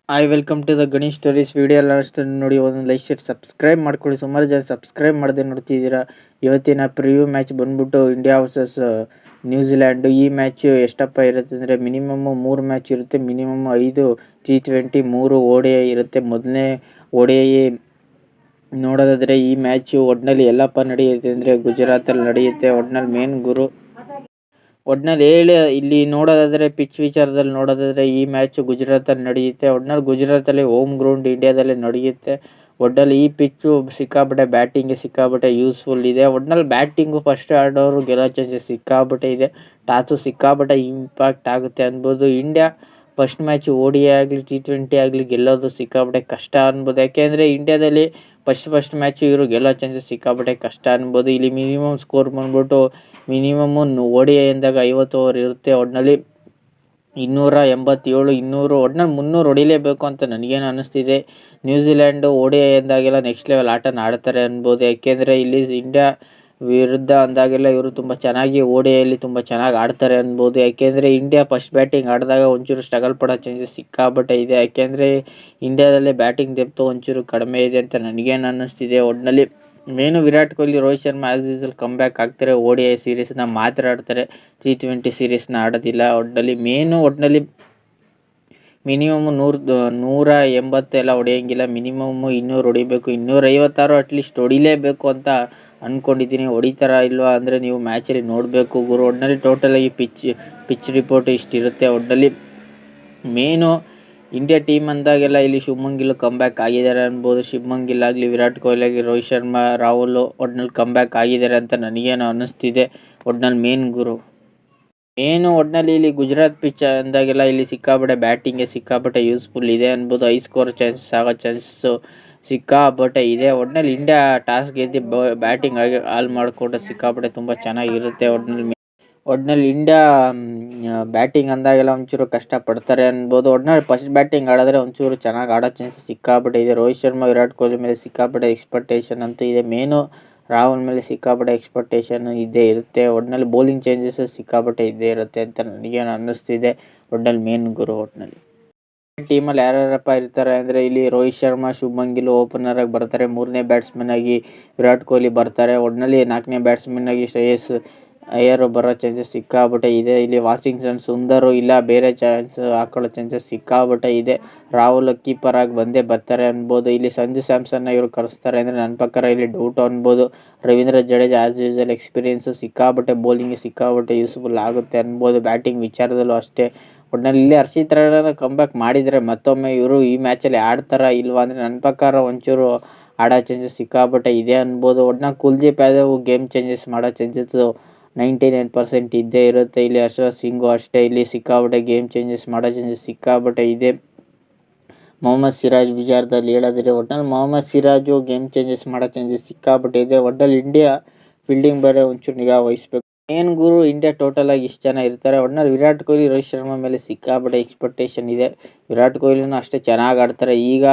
Welcome to the Ganesh stories. Video last ನೋಡಿ ಒಂದು like share subscribe ಮಾಡ್ಕೊಳ್ಳಿ. ಸುಮಾರು ಜನ ಸಬ್ಸ್ಕ್ರೈಬ್ ಮಾಡದೆ ನೋಡ್ತಿದ್ದೀರಾ. ಇವತ್ತಿನ ಪ್ರಿವ್ಯೂ ಮ್ಯಾಚ್ ಬಂದ್ಬಿಟ್ಟು ಇಂಡಿಯಾ ವರ್ಸಸ್ ನ್ಯೂಜಿಲ್ಯಾಂಡು. ಈ ಮ್ಯಾಚ್ ಎಷ್ಟಪ್ಪ ಇರುತ್ತೆ ಅಂದರೆ ಮಿನಿಮಮ್ 3 ಮ್ಯಾಚ್ ಇರುತ್ತೆ. ಮಿನಿಮಮ್ 5 T20, 3 ODI ಇರುತ್ತೆ. ಮೊದಲನೇ ODI ನೋಡೋದಾದರೆ ಈ ಮ್ಯಾಚು ಒಟ್ನಲ್ಲಿ ಎಲ್ಲಪ್ಪ ನಡೆಯುತ್ತೆ ಅಂದರೆ ಗುಜರಾತಲ್ಲಿ ನಡೆಯುತ್ತೆ. ಒಟ್ನಲ್ಲಿ ಮೇನ್ ಒಟ್ನಲ್ಲಿ ಇಲ್ಲಿ ನೋಡೋದಾದರೆ ಪಿಚ್ ವಿಚಾರದಲ್ಲಿ ನೋಡೋದಾದರೆ ಈ ಮ್ಯಾಚ್ ಗುಜರಾತಲ್ಲಿ ನಡೆಯುತ್ತೆ. ಒಟ್ನಲ್ಲಿ ಗುಜರಾತಲ್ಲಿ ಹೋಮ್ ಗ್ರೌಂಡ್ ಇಂಡಿಯಾದಲ್ಲೇ ನಡೆಯುತ್ತೆ. ಒಟ್ನಲ್ಲಿ ಈ ಪಿಚ್ಚು ಸಿಕ್ಕಾಪಟ್ಟೆ ಬ್ಯಾಟಿಂಗ್ಗೆ ಸಿಕ್ಕಾಪಟ್ಟೆ ಯೂಸ್ಫುಲ್ ಇದೆ. ಒಟ್ನಲ್ಲಿ ಬ್ಯಾಟಿಂಗು ಫಸ್ಟ್ ಆಡೋರು ಗೆಲ್ಲೋ ಚಾನ್ಸಸ್ ಸಿಕ್ಕಾಪಟ್ಟೆ ಇದೆ. ಟಾಸು ಸಿಕ್ಕಾಪಟ್ಟೆ ಇಂಪ್ಯಾಕ್ಟ್ ಆಗುತ್ತೆ ಅನ್ಬೋದು. ಇಂಡಿಯಾ ಫಸ್ಟ್ ಮ್ಯಾಚ್ ODI ಆಗಲಿ T20 ಆಗಲಿ ಗೆಲ್ಲೋದು ಸಿಕ್ಕಾಪಟ್ಟೆ ಕಷ್ಟ ಅನ್ಬೋದು. ಯಾಕೆಂದರೆ ಇಂಡಿಯಾದಲ್ಲಿ ಫಸ್ಟ್ ಮ್ಯಾಚು ಇವರು ಗೆಲ್ಲೋ ಚಾನ್ಸಸ್ ಸಿಕ್ಕಾಪಟ್ಟೆ ಕಷ್ಟ ಅನ್ಬೋದು. ಇಲ್ಲಿ ಮಿನಿಮಮ್ ಸ್ಕೋರ್ ಬಂದ್ಬಿಟ್ಟು ಮಿನಿಮಮ್ ODI ಎಂದಾಗ 50 ಓವರ್ ಇರುತ್ತೆ. ಒಟ್ನಲ್ಲಿ 287, 200 ಒಟ್ನಲ್ಲಿ 300 ಹೊಡಿಲೇಬೇಕು ಅಂತ ನನಗೇನು ಅನ್ನಿಸ್ತಿದೆ. ನ್ಯೂಜಿಲ್ಯಾಂಡು ODI ಎಂದಾಗೆಲ್ಲ ನೆಕ್ಸ್ಟ್ ಲೆವೆಲ್ ಆಟನ ಆಡ್ತಾರೆ ಅನ್ಬೋದು. ಯಾಕೆಂದರೆ ಇಲ್ಲಿ ಇಂಡಿಯಾ ವಿರುದ್ಧ ಅಂದಾಗೆಲ್ಲ ಇವರು ತುಂಬ ಚೆನ್ನಾಗಿ ODIಯಲ್ಲಿ ತುಂಬ ಚೆನ್ನಾಗಿ ಆಡ್ತಾರೆ ಅನ್ಬೋದು. ಯಾಕೆಂದರೆ ಇಂಡಿಯಾ ಫಸ್ಟ್ ಬ್ಯಾಟಿಂಗ್ ಆಡಿದಾಗ ಒಂಚೂರು ಸ್ಟ್ರಗಲ್ ಪಡೋ ಚಾನ್ಸಸ್ ಸಿಕ್ಕಾಪಟ್ಟೆ ಇದೆ. ಯಾಕೆಂದರೆ ಇಂಡಿಯಾದಲ್ಲೇ ಬ್ಯಾಟಿಂಗ್ ಡೆಪ್ತು ಒಂಚೂರು ಕಡಿಮೆ ಇದೆ ಅಂತ ನನಗೇನು ಅನ್ನಿಸ್ತಿದೆ. ಒಟ್ನಲ್ಲಿ main Virat Kohli, Rohit Sharma as usual come back ಆಗ್ತಾರೆ. ODI ಸೀರೀಸ್ನ ಮಾತ್ರ ಆಡ್ತಾರೆ, T20 ಸೀರೀಸ್ನ ಆಡೋದಿಲ್ಲ. ಒಟ್ನಲ್ಲಿ ಮಿನಿಮಮ್ 180 ಎಲ್ಲ ಹೊಡೆಯೋಂಗಿಲ್ಲ. ಮಿನಿಮಮ್ 200 ಹೊಡಿಬೇಕು. 256 ಅಟ್ಲೀಸ್ಟ್ ಹೊಡಿಲೇಬೇಕು ಅಂತ ಅಂದ್ಕೊಂಡಿದ್ದೀನಿ. ಹೊಡಿತಾರಾ ಇಲ್ವಾ ಅಂದರೆ ನೀವು ಮ್ಯಾಚಲ್ಲಿ ನೋಡಬೇಕು ಗುರು. ಒಟ್ನಲ್ಲಿ ಟೋಟಲಾಗಿ ಪಿಚ್ ರಿಪೋರ್ಟ್ ಇಷ್ಟಿರುತ್ತೆ. ಒಟ್ನಲ್ಲಿ ಮೇನು ಇಂಡಿಯಾ ಟೀಮ್ ಅಂದಾಗೆಲ್ಲ ಇಲ್ಲಿ ಶುಭ್ಮನ್ ಗಿಲ್ ಕಮ್ ಬ್ಯಾಕ್ ಆಗಿದ್ದಾರೆ ಅನ್ಬೋದು. ಶುಭ್ಮನ್ ಗಿಲ್ ಆಗಲಿ, ವಿರಾಟ್ ಕೊಹ್ಲಿ ಆಗಲಿ, ರೋಹಿತ್ ಶರ್ಮಾ, ರಾಹುಲ್ ಒಟ್ನಲ್ಲಿ ಕಮ್ ಬ್ಯಾಕ್ ಆಗಿದ್ದಾರೆ ಅಂತ ನನಗೇನು ಅನ್ನಿಸ್ತಿದೆ. ಒಟ್ನಲ್ಲಿ ಒಟ್ನಲ್ಲಿ ಇಲ್ಲಿ ಗುಜರಾತ್ ಪಿಚ್ ಅಂದಾಗೆಲ್ಲ ಇಲ್ಲಿ ಸಿಕ್ಕಾಪಟ್ಟೆ ಬ್ಯಾಟಿಂಗ್ಗೆ ಸಿಕ್ಕಾಪಟ್ಟೆ ಯೂಸ್ಫುಲ್ ಇದೆ ಅನ್ಬೋದು. ಹೈ ಸ್ಕೋರ್ ಚಾನ್ಸಸ್ ಆಗೋ ಚಾನ್ಸಸ್ಸು ಸಿಕ್ಕಾಪಟ್ಟೆ ಇದೆ. ಒಟ್ನಲ್ಲಿ ಇಂಡಿಯಾ ಟಾಸ್ ಗೆದ್ದು ಬ್ಯಾಟಿಂಗ್ ಆಗಿ ಹಾಳು ಮಾಡಿಕೊಂಡ್ರೆ ಸಿಕ್ಕಾಪಟ್ಟೆ ತುಂಬ ಚೆನ್ನಾಗಿರುತ್ತೆ. ಒಟ್ನಲ್ಲಿ ಇಂಡಿಯಾ ಬ್ಯಾಟಿಂಗ್ ಅಂದಾಗೆಲ್ಲ ಒಂಚೂರು ಕಷ್ಟಪಡ್ತಾರೆ ಅನ್ಬೋದು. ಒಟ್ನಲ್ಲಿ ಫಸ್ಟ್ ಬ್ಯಾಟಿಂಗ್ ಆಡಿದ್ರೆ ಒಂಚೂರು ಚೆನ್ನಾಗಿ ಆಡೋ ಚಾನ್ಸಸ್ ಸಿಕ್ಕಾಪಟ್ಟೆ ಇದೆ. ರೋಹಿತ್ ಶರ್ಮಾ, ವಿರಾಟ್ ಕೊಹ್ಲಿ ಮೇಲೆ ಸಿಕ್ಕಾಪಟ್ಟೆ ಎಕ್ಸ್ಪೆಕ್ಟೇಷನ್ ಅಂತೂ ಇದೆ. ಮೇನು ರಾಹುಲ್ ಮೇಲೆ ಸಿಕ್ಕಾಪಟ್ಟೆ ಎಕ್ಸ್ಪೆಕ್ಟೇಷನ್ ಇದ್ದೇ ಇರುತ್ತೆ. ಒಟ್ನಲ್ಲಿ ಬೌಲಿಂಗ್ ಚೇಂಜಸ್ ಸಿಕ್ಕಾಪಟ್ಟೆ ಇದ್ದೇ ಇರುತ್ತೆ ಅಂತ ನನಗೇನು ಅನ್ನಿಸ್ತಿದೆ. ಒಟ್ನಲ್ಲಿ ಮೇನ್ ಗುರು. ಒಟ್ನಲ್ಲಿ ಟೀಮಲ್ಲಿ ಯಾರ್ಯಾರಪ್ಪ ಇರ್ತಾರೆ ಅಂದರೆ ಇಲ್ಲಿ ರೋಹಿತ್ ಶರ್ಮಾ, ಶುಭ್ಮನ್ ಗಿಲ್ ಓಪನರ್ ಆಗಿ ಬರ್ತಾರೆ. 3ನೇ ಬ್ಯಾಟ್ಸ್ಮನ್ ಆಗಿ ವಿರಾಟ್ ಕೊಹ್ಲಿ ಬರ್ತಾರೆ. ಒಟ್ನಲ್ಲಿ 4ನೇ ಬ್ಯಾಟ್ಸ್ಮನ್ ಆಗಿ ಶ್ರೇಯಸ್ ಅಯ್ಯರ್ ಬರೋ ಚಾನ್ಸಸ್ ಸಿಕ್ಕಾಪಟ್ಟೆ ಇದೆ. ಇಲ್ಲಿ ವಾಷಿಂಗ್ಟನ್ ಸುಂದರ್ ಇಲ್ಲ ಬೇರೆ ಚಾನ್ಸ್ ಹಾಕೊಳ್ಳೋ ಚಾನ್ಸಸ್ ಸಿಕ್ಕಾಪಟ್ಟೆ ಇದೆ. ರಾಹುಲ್ ಕೀಪರ್ ಆಗಿ ಬಂದೇ ಬರ್ತಾರೆ ಅನ್ಬೋದು. ಇಲ್ಲಿ ಸಂಜು ಸ್ಯಾಮ್ಸನ್ನ ಇವರು ಕಳಿಸ್ತಾರೆ ಅಂದರೆ ನನ್ನ ಪ್ರಕಾರ ಇಲ್ಲಿ ಡೌಟ್ ಅನ್ಬೋದು. Ravindra Jadeja as usual experience ಸಿಕ್ಕಾಪಟ್ಟೆ ಬೌಲಿಂಗ್ಗೆ ಸಿಕ್ಕಾಪಟ್ಟೆ ಯೂಸ್ಫುಲ್ ಆಗುತ್ತೆ ಅನ್ಬೋದು. ಬ್ಯಾಟಿಂಗ್ ವಿಚಾರದಲ್ಲೂ ಅಷ್ಟೇ. ಒಟ್ನಲ್ಲಿ ಇಲ್ಲಿ ಹರ್ಷಿತ್ ರಾಣಾ ಕಮ್ ಬ್ಯಾಕ್ ಮಾಡಿದರೆ ಮತ್ತೊಮ್ಮೆ ಇವರು ಈ ಮ್ಯಾಚಲ್ಲಿ ಆಡ್ತಾರಾ ಇಲ್ವಾ ಅಂದರೆ ನನ್ನ ಪ್ರಕಾರ ಒಂಚೂರು ಆಡೋ ಚಾನ್ಸಸ್ ಸಿಕ್ಕಾಪಟ್ಟೆ ಇದೆ ಅನ್ಬೋದು. ಒಟ್ನಲ್ಲಿ ಕುಲ್ದೀಪ್ ಯಾದವ್ ಗೇಮ್ ಚೇಂಜಸ್ ಮಾಡೋ ಚಾನ್ಸಸ್ಸು 99% ಇದ್ದೇ ಇರುತ್ತೆ. ಇಲ್ಲಿ ಯಶವಂತ್ ಸಿಂಗು ಅಷ್ಟೇ ಇಲ್ಲಿ ಸಿಕ್ಕಾಪಟ್ಟೆ ಗೇಮ್ ಚೇಂಜಸ್ ಮಾಡೋ ಚಾನ್ಸಸ್ ಸಿಕ್ಕಾಪಟ್ಟೆ ಇದೆ. ಮೊಹಮ್ಮದ್ ಸಿರಾಜ್ ವಿಚಾರದಲ್ಲಿ ಹೇಳೋದ್ರೆ ಒಟ್ನಲ್ಲಿ ಮೊಹಮ್ಮದ್ ಸಿರಾಜು ಗೇಮ್ ಚೇಂಜಸ್ ಮಾಡೋ ಚಾನ್ಸಸ್ ಸಿಕ್ಕಾಪಟ್ಟೆ ಇದೆ. ಒಟ್ನಲ್ಲಿ ಇಂಡಿಯಾ ಫೀಲ್ಡಿಂಗ್ ಬೇರೆ ಒಂಚೂರು ನಿಗಾ ವಹಿಸ್ಬೇಕು. ಮೇನ್ ಗುರು ಇಂಡಿಯಾ ಟೋಟಲಾಗಿ ಇಷ್ಟು ಜನ ಇರ್ತಾರೆ. ಒಟ್ನಲ್ಲಿ ವಿರಾಟ್ ಕೊಹ್ಲಿ, ರೋಹಿತ್ ಶರ್ಮಾ ಮೇಲೆ ಸಿಕ್ಕಾಪಟ್ಟೆ ಎಕ್ಸ್ಪೆಕ್ಟೇಷನ್ ಇದೆ. ವಿರಾಟ್ ಕೊಹ್ಲಿನೂ ಅಷ್ಟೇ ಚೆನ್ನಾಗಿ ಆಡ್ತಾರೆ. ಈಗ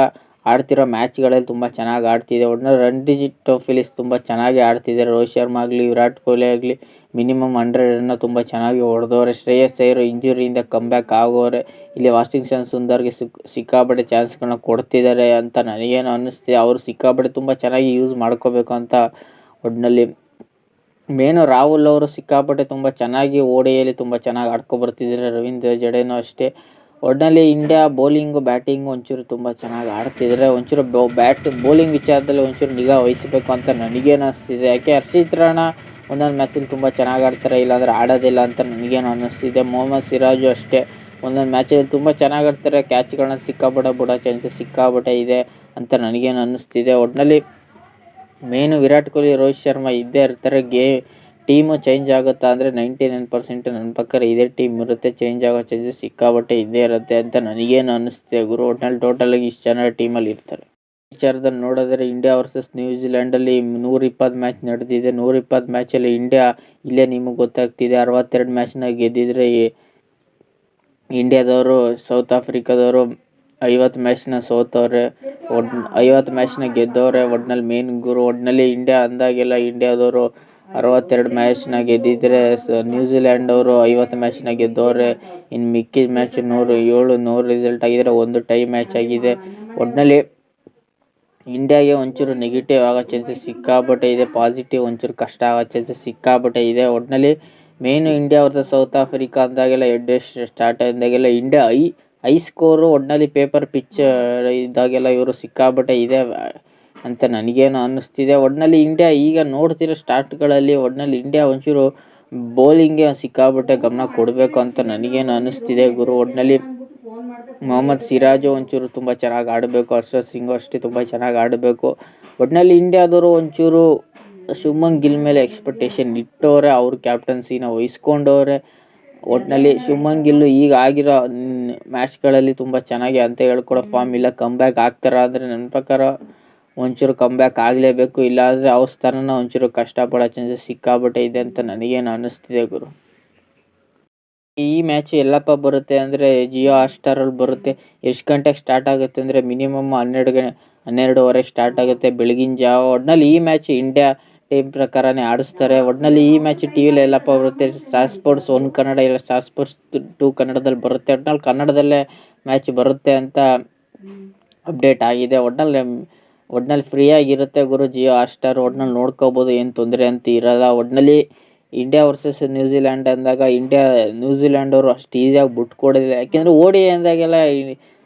ಆಡ್ತಿರೋ ಮ್ಯಾಚ್ಗಳಲ್ಲಿ ತುಂಬ ಚೆನ್ನಾಗಿ ಆಡ್ತಿದೆ. ಒಟ್ನಲ್ಲಿ ರಣಜಿ ಟ್ರೋಫಿಲಿ ತುಂಬ ಚೆನ್ನಾಗಿ ಆಡ್ತಿದ್ದಾರೆ. ರೋಹಿತ್ ಶರ್ಮಾ ಆಗಲಿ, ವಿರಾಟ್ ಕೊಹ್ಲಿ ಆಗಲಿ ಮಿನಿಮಮ್ 100 ರನ್ನ ತುಂಬ ಚೆನ್ನಾಗಿ ಹೊಡೆದವ್ರೆ. ಶ್ರೇಯಸ್ ಅಯ್ಯರ್ ಇಂಜುರಿಯಿಂದ ಕಮ್ ಬ್ಯಾಕ್ ಆಗೋರೆ. ಇಲ್ಲಿ ವಾಷಿಂಗ್ಟನ್ ಸುಂದರ್ಗೆ ಸಿಕ್ಕಾಪಟ್ಟೆ ಚಾನ್ಸ್ಗಳನ್ನ ಕೊಡ್ತಿದ್ದಾರೆ ಅಂತ ನನಗೇನು ಅನ್ನಿಸ್ತಿದೆ. ಅವರು ಸಿಕ್ಕಾಪಟ್ಟೆ ತುಂಬ ಚೆನ್ನಾಗಿ ಯೂಸ್ ಮಾಡ್ಕೋಬೇಕು ಅಂತ. ಒಟ್ನಲ್ಲಿ ಮೇನು ರಾಹುಲ್ ಅವರು ಸಿಕ್ಕಾಪಟ್ಟೆ ತುಂಬ ಚೆನ್ನಾಗಿ ODIಯಲ್ಲಿ ತುಂಬ ಚೆನ್ನಾಗಿ ಆಡ್ಕೊಬರ್ತಿದ್ದಾರೆ. ರವೀಂದ್ರ ಜಡೇನೂ ಅಷ್ಟೇ. ಒಟ್ನಲ್ಲಿ ಇಂಡಿಯಾ ಬೌಲಿಂಗು ಬ್ಯಾಟಿಂಗು ಒಂಚೂರು ತುಂಬ ಚೆನ್ನಾಗಿ ಆಡ್ತಿದ್ದಾರೆ. ಒಂಚೂರು ಬೌಲಿಂಗ್ ವಿಚಾರದಲ್ಲಿ ಒಂಚೂರು ನಿಗಾ ವಹಿಸಬೇಕು ಅಂತ ನನಗೇನು ಅನ್ನಿಸ್ತಿದೆ. ಯಾಕೆ ಹರ್ಷಿತ್ ರಾಣಾ ಒಂದೊಂದು ಮ್ಯಾಚಲ್ಲಿ ತುಂಬ ಚೆನ್ನಾಗಿ ಆಡ್ತಾರೆ, ಇಲ್ಲಾಂದರೆ ಆಡೋದಿಲ್ಲ ಅಂತ ನನಗೇನು ಅನ್ನಿಸ್ತಿದೆ. ಮೊಹಮ್ಮದ್ ಸಿರಾಜು ಅಷ್ಟೇ ಒಂದೊಂದು ಮ್ಯಾಚಲ್ಲಿ ತುಂಬ ಚೆನ್ನಾಗಿ ಆಡ್ತಾರೆ. ಕ್ಯಾಚ್ಗಳನ್ನ ಸಿಕ್ಕಾಪಟ್ಟೆ ಬಿಡೋ ಚಾನ್ಸಸ್ ಸಿಕ್ಕಾಪಟ್ಟೆ ಇದೆ ಅಂತ ನನಗೇನು ಅನ್ನಿಸ್ತಿದೆ. ಒಟ್ನಲ್ಲಿ ಮೇನು ವಿರಾಟ್ ಕೊಹ್ಲಿ, ರೋಹಿತ್ ಶರ್ಮಾ ಇದ್ದೇ ಇರ್ತಾರೆ. ಟೀಮು ಚೇಂಜ್ ಆಗುತ್ತಾ ಅಂದರೆ 99% ನನ್ನ ಪ್ರಕಾರ ಇದೇ ಟೀಮ್ ಇರುತ್ತೆ. ಚೇಂಜ್ ಆಗೋ ಚಾನ್ಸಸ್ ಸಿಕ್ಕಾಪಟ್ಟೆ ಇದ್ದೇ ಇರುತ್ತೆ ಅಂತ ನನಗೇನು ಅನ್ನಿಸ್ತಿದೆ ಗುರು. ಒಟ್ನಲ್ಲಿ ಟೋಟಲಾಗಿ ಇಷ್ಟು ಜನ ಟೀಮಲ್ಲಿ ಇರ್ತಾರೆ. ವಿಚಾರದಲ್ಲಿ ನೋಡಿದ್ರೆ ಇಂಡಿಯಾ ವರ್ಸಸ್ ನ್ಯೂಜಿಲ್ಯಾಂಡಲ್ಲಿ 120 ಮ್ಯಾಚ್ ನಡೆದಿದೆ. 120 ಮ್ಯಾಚಲ್ಲಿ ಇಂಡಿಯಾ ಇಲ್ಲೇ ನಿಮಗೆ ಗೊತ್ತಾಗ್ತಿದೆ 62 ಮ್ಯಾಚ್ನ ಗೆದ್ದಿದ್ರೆ ಇಂಡಿಯಾದವರು ಸೌತ್ ಆಫ್ರಿಕಾದವರು 50 ಮ್ಯಾಚ್ನ ಸೋತವ್ರೆ. 50 ಮ್ಯಾಚ್ನ ಗೆದ್ದವ್ರೆ. ಒಟ್ನಲ್ಲಿ ಮೇನ್ ಗುರು. ಒಟ್ನಲ್ಲಿ ಇಂಡಿಯಾ ಅಂದಾಗೆಲ್ಲ ಇಂಡಿಯಾದವರು 62 ಮ್ಯಾಚ್ನ ಗೆದ್ದಿದ್ರೆ ನ್ಯೂಜಿಲ್ಯಾಂಡ್ ಅವರು 50 ಮ್ಯಾಚ್ನ ಗೆದ್ದವ್ರೆ. ಇನ್ನು ಮಿಕ್ಕಿದ ಮ್ಯಾಚ್ 100 ರಿಸಲ್ಟ್ ಆಗಿದ್ರೆ ಒಂದು ಟೈ ಮ್ಯಾಚ್ ಆಗಿದೆ. ಒಟ್ಟಿನಲ್ಲಿ ಇಂಡಿಯಾಗೆ ಒಂಚೂರು ನೆಗೆಟಿವ್ ಆಗೋ ಚಾನ್ಸಸ್ ಸಿಕ್ಕಾಪಟ್ಟೆ ಇದೆ, ಪಾಸಿಟಿವ್ ಒಂಚೂರು ಕಷ್ಟ ಆಗೋ ಚಾನ್ಸಸ್ ಸಿಕ್ಕಾಪಟ್ಟೆ ಇದೆ. ಒಟ್ಟಿನಲ್ಲಿ ಮೇನು ಇಂಡಿಯಾ ವರ್ಸಸ್ ಸೌತ್ ಆಫ್ರಿಕಾ ಅಂದಾಗೆಲ್ಲ ಸ್ಟಾರ್ಟ್ ಆದಾಗೆಲ್ಲ ಇಂಡಿಯಾ ಐ ಸ್ಕೋರು ಒಟ್ಟಿನಲ್ಲಿ ಪೇಪರ್ ಪಿಚ್ ಇದ್ದಾಗೆಲ್ಲ ಇವರು ಸಿಕ್ಕಾಪಟ್ಟೆ ಇದೆ ಅಂತ ನನಗೇನು ಅನ್ನಿಸ್ತಿದೆ. ಒಟ್ಟಿನಲ್ಲಿ ಇಂಡಿಯಾ ಈಗ ನೋಡ್ತಿರೋ ಸ್ಟಾರ್ಟ್ಗಳಲ್ಲಿ ಒಟ್ಟಿನಲ್ಲಿ ಇಂಡಿಯಾ ಒಂಚೂರು ಬೌಲಿಂಗ್ಗೆ ಸಿಕ್ಕಾಪಟ್ಟೆ ಗಮನ ಕೊಡಬೇಕು ಅಂತ ನನಗೇನು ಅನ್ನಿಸ್ತಿದೆ ಗುರು. ಒಟ್ಟಿನಲ್ಲಿ ಮೊಹಮ್ಮದ್ ಸಿರಾಜು ಒಂಚೂರು ತುಂಬ ಚೆನ್ನಾಗಿ ಆಡಬೇಕು, ಹರ್ಷದ್ ಸಿಂಗು ಅಷ್ಟೇ ತುಂಬ ಚೆನ್ನಾಗಿ ಆಡಬೇಕು. ಒಟ್ಟಿನಲ್ಲಿ ಇಂಡಿಯಾದವರು ಒಂಚೂರು ಶುಭ್ಮನ್ ಗಿಲ್ ಮೇಲೆ ಎಕ್ಸ್ಪೆಕ್ಟೇಷನ್ ಇಟ್ಟವ್ರೆ, ಅವ್ರ ಕ್ಯಾಪ್ಟನ್ಸಿನ ವಹಿಸ್ಕೊಂಡವ್ರೆ. ಒಟ್ಟಿನಲ್ಲಿ ಶುಭ್ಮನ್ ಗಿಲ್ಲು ಈಗ ಆಗಿರೋ ಮ್ಯಾಚ್ಗಳಲ್ಲಿ ತುಂಬ ಚೆನ್ನಾಗಿ ಅಂತ ಹೇಳ್ಕೊಡೋ ಫಾರ್ಮ್ ಇಲ್ಲ. ಕಮ್ಬ್ಯಾಕ್ ಆಗ್ತಾರ ಅಂದರೆ ನನ್ನ ಪ್ರಕಾರ ಒಂಚೂರು ಕಮ್ಬ್ಯಾಕ್ ಆಗಲೇಬೇಕು, ಇಲ್ಲಾಂದರೆ ಅವ್ರ ಸ್ಥಾನನ ಒಂಚೂರು ಕಷ್ಟಪಡೋ ಚಾನ್ಸಸ್ ಸಿಕ್ಕಾಪಟ್ಟೆ ಇದೆ ಅಂತ ನನಗೇನು ಅನ್ನಿಸ್ತಿದೆ ಗುರು. ಈ ಮ್ಯಾಚ್ ಎಲ್ಲಪ್ಪ ಬರುತ್ತೆ ಅಂದರೆ ಜಿಯೋ ಹಾಟ್ಸ್ಟಾರಲ್ಲಿ ಬರುತ್ತೆ. ಎಷ್ಟು ಗಂಟೆಗೆ ಸ್ಟಾರ್ಟ್ ಆಗುತ್ತೆ ಅಂದರೆ ಮಿನಿಮಮ್ 12:30 ಸ್ಟಾರ್ಟ್ ಆಗುತ್ತೆ ಬೆಳಗಿನ ಜಾವ. ಒಟ್ಟಿನಲ್ಲಿ ಈ ಮ್ಯಾಚ್ ಇಂಡಿಯಾ ಟೈಮ್ ಪ್ರಕಾರನೇ ಆಡಿಸ್ತಾರೆ. ಒಟ್ಟಿನಲ್ಲಿ ಈ ಮ್ಯಾಚ್ ಟಿ ವಿಲಿ ಎಲ್ಲಪ್ಪ ಬರುತ್ತೆ, ಸ್ಟಾರ್ ಸ್ಪೋರ್ಟ್ಸ್ 1 ಕನ್ನಡ ಇಲ್ಲ ಸ್ಟಾರ್ ಸ್ಪೋರ್ಟ್ಸ್ 2 ಕನ್ನಡದಲ್ಲಿ ಬರುತ್ತೆ. ಒಟ್ಟಿನಲ್ಲಿ ಕನ್ನಡದಲ್ಲೇ ಮ್ಯಾಚ್ ಬರುತ್ತೆ ಅಂತ ಅಪ್ಡೇಟ್ ಆಗಿದೆ. ಒಟ್ಟಿನಲ್ಲಿ ಫ್ರೀಯಾಗಿರುತ್ತೆ ಗುರು ಜಿಯೋ ಹಾಟ್ಸ್ಟಾರ್. ಒಟ್ಟಿನಲ್ಲಿ ನೋಡ್ಕೋಬೋದು, ಏನು ತೊಂದರೆ ಅಂತೂ ಇರಲ್ಲ. ಒಟ್ಟಿನಲ್ಲಿ ಇಂಡಿಯಾ ವರ್ಸಸ್ ನ್ಯೂಜಿಲ್ಯಾಂಡ್ ಅಂದಾಗ ನ್ಯೂಜಿಲ್ಯಾಂಡ್ ಅವರು ಅಷ್ಟು ಈಸಿಯಾಗಿ ಬಿಟ್ಕೊಡೋದಿಲ್ಲ. ಯಾಕೆಂದರೆ ODI ಅಂದಾಗೆಲ್ಲ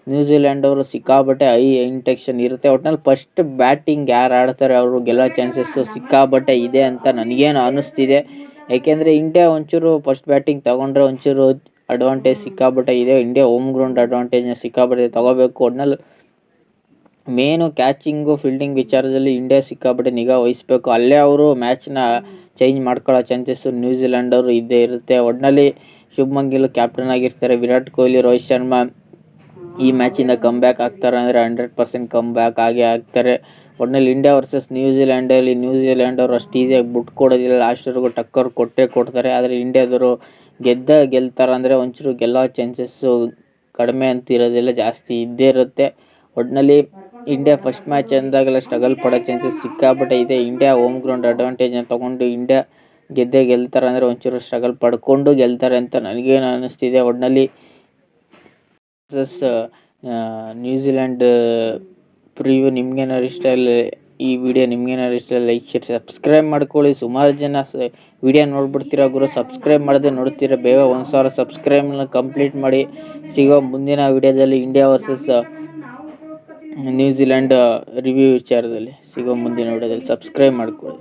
ನ್ಯೂಜಿಲ್ಯಾಂಡ್ ಅವರು ಸಿಕ್ಕಾಪಟ್ಟೆ ಇಂಟೆನ್ಷನ್ ಇರುತ್ತೆ. ಒಟ್ಟಿನಲ್ಲಿ ಫಸ್ಟ್ ಬ್ಯಾಟಿಂಗ್ ಯಾರು ಆಡ್ತಾರೆ ಅವರು ಗೆಲ್ಲೋ ಚಾನ್ಸಸ್ಸು ಸಿಕ್ಕಾಪಟ್ಟೆ ಇದೆ ಅಂತ ನನಗೇನು ಅನ್ನಿಸ್ತಿದೆ. ಯಾಕೆಂದರೆ ಇಂಡಿಯಾ ಒಂಚೂರು ಫಸ್ಟ್ ಬ್ಯಾಟಿಂಗ್ ತೊಗೊಂಡ್ರೆ ಒಂಚೂರು ಅಡ್ವಾಂಟೇಜ್ ಸಿಕ್ಕಾಪಟ್ಟೆ ಇದೆ. ಇಂಡಿಯಾ ಹೋಮ್ ಗ್ರೌಂಡ್ ಅಡ್ವಾಂಟೇಜ್ನ ಸಿಕ್ಕಾಪಟ್ಟೆ ತೊಗೋಬೇಕು. ಒಟ್ಟಿನಲ್ಲಿ ಮೇನು ಕ್ಯಾಚಿಂಗು ಫೀಲ್ಡಿಂಗ್ ವಿಚಾರದಲ್ಲಿ ಇಂಡಿಯಾ ಸಿಕ್ಕಾಪಟ್ಟೆ ನಿಗಾ ವಹಿಸಬೇಕು. ಅಲ್ಲೇ ಅವರು ಮ್ಯಾಚ್ನ ಚೇಂಜ್ ಮಾಡ್ಕೊಳ್ಳೋ ಚಾನ್ಸಸ್ಸು ನ್ಯೂಜಿಲ್ಯಾಂಡ್ ಅವರು ಇದ್ದೇ ಇರುತ್ತೆ. ಒಟ್ಟಿನಲ್ಲಿ ಶುಭ್ಮನ್ ಗಿಲ್ ಕ್ಯಾಪ್ಟನ್ ಆಗಿರ್ತಾರೆ. ವಿರಾಟ್ ಕೊಹ್ಲಿ, ರೋಹಿತ್ ಶರ್ಮಾ ಈ ಮ್ಯಾಚಿಂದ ಕಮ್ ಬ್ಯಾಕ್ ಆಗ್ತಾರೆ ಅಂದರೆ 100% ಕಮ್ ಬ್ಯಾಕ್ ಆಗೇ ಆಗ್ತಾರೆ. ಒಟ್ಟಿನಲ್ಲಿ ಇಂಡಿಯಾ ವರ್ಸಸ್ ನ್ಯೂಜಿಲ್ಯಾಂಡಲ್ಲಿ ನ್ಯೂಜಿಲ್ಯಾಂಡ್ ಅವರು ಅಷ್ಟು ಈಸಿಯಾಗಿ ಬಿಟ್ಕೊಡೋದಿಲ್ಲ, ಲಾಸ್ಟ್ವರೆಗೂ ಟಕ್ಕರ್ ಕೊಟ್ಟೇ ಕೊಡ್ತಾರೆ. ಆದರೆ ಇಂಡಿಯಾದವರು ಗೆಲ್ತಾರೆ ಅಂದರೆ ಒಂಚೂರು ಗೆಲ್ಲೋ ಚಾನ್ಸಸ್ಸು ಕಡಿಮೆ ಅಂತ ಇರೋದಿಲ್ಲ, ಜಾಸ್ತಿ ಇದ್ದೇ ಇರುತ್ತೆ. ಒಟ್ಟಿನಲ್ಲಿ ಇಂಡಿಯಾ ಫಸ್ಟ್ ಮ್ಯಾಚ್ ಅಂದಾಗೆಲ್ಲ ಸ್ಟ್ರಗಲ್ ಪಡೋ ಚಾನ್ಸಸ್ ಸಿಕ್ಕಾಪಟ್ಟೆ ಇದೆ. ಇಂಡಿಯಾ ಹೋಮ್ ಗ್ರೌಂಡ್ ಅಡ್ವಾಂಟೇಜ್ನ ತೊಗೊಂಡು ಇಂಡಿಯಾ ಗೆಲ್ತಾರೆ ಅಂದರೆ ಒಂಚೂರು ಸ್ಟ್ರಗಲ್ ಪಡ್ಕೊಂಡು ಗೆಲ್ತಾರೆ ಅಂತ ನನಗೇನು ಅನ್ನಿಸ್ತಿದೆ. ಒಟ್ಟಿನಲ್ಲಿ ವರ್ಸಸ್ ನ್ಯೂಜಿಲ್ಯಾಂಡ್ ಪ್ರಿವ್ಯೂ ನಿಮ್ಗೇನಾದ್ರು ಇಷ್ಟ ಇಲ್ಲ, ಈ ವಿಡಿಯೋ ನಿಮ್ಗೇನಾದ್ರು ಇಷ್ಟ ಇಲ್ಲ, ಲೈಕ್ ಶೇರ್ ಸಬ್ಸ್ಕ್ರೈಬ್ ಮಾಡ್ಕೊಳ್ಳಿ. ಸುಮಾರು ಜನ ವಿಡಿಯೋ ನೋಡ್ಬಿಡ್ತೀರ ಗುರು, ಸಬ್ಸ್ಕ್ರೈಬ್ ಮಾಡದೆ ನೋಡ್ತೀರ. ಬೇಗ 1000 ಸಬ್ಸ್ಕ್ರೈಬ್ನ ಕಂಪ್ಲೀಟ್ ಮಾಡಿ. ಸಿಗೋ ಮುಂದಿನ ವಿಡಿಯೋದಲ್ಲಿ ಇಂಡಿಯಾ ವರ್ಸಸ್ ನ್ಯೂಜಿಲ್ಯಾಂಡ್ ರಿವ್ಯೂ ವಿಚಾರದಲ್ಲಿ ಸಿಗೋ ಮುಂದಿನ ವಿಡಿಯೋದಲ್ಲಿ. ಸಬ್ಸ್ಕ್ರೈಬ್ ಮಾಡ್ಕೊಳ್ಳಿ.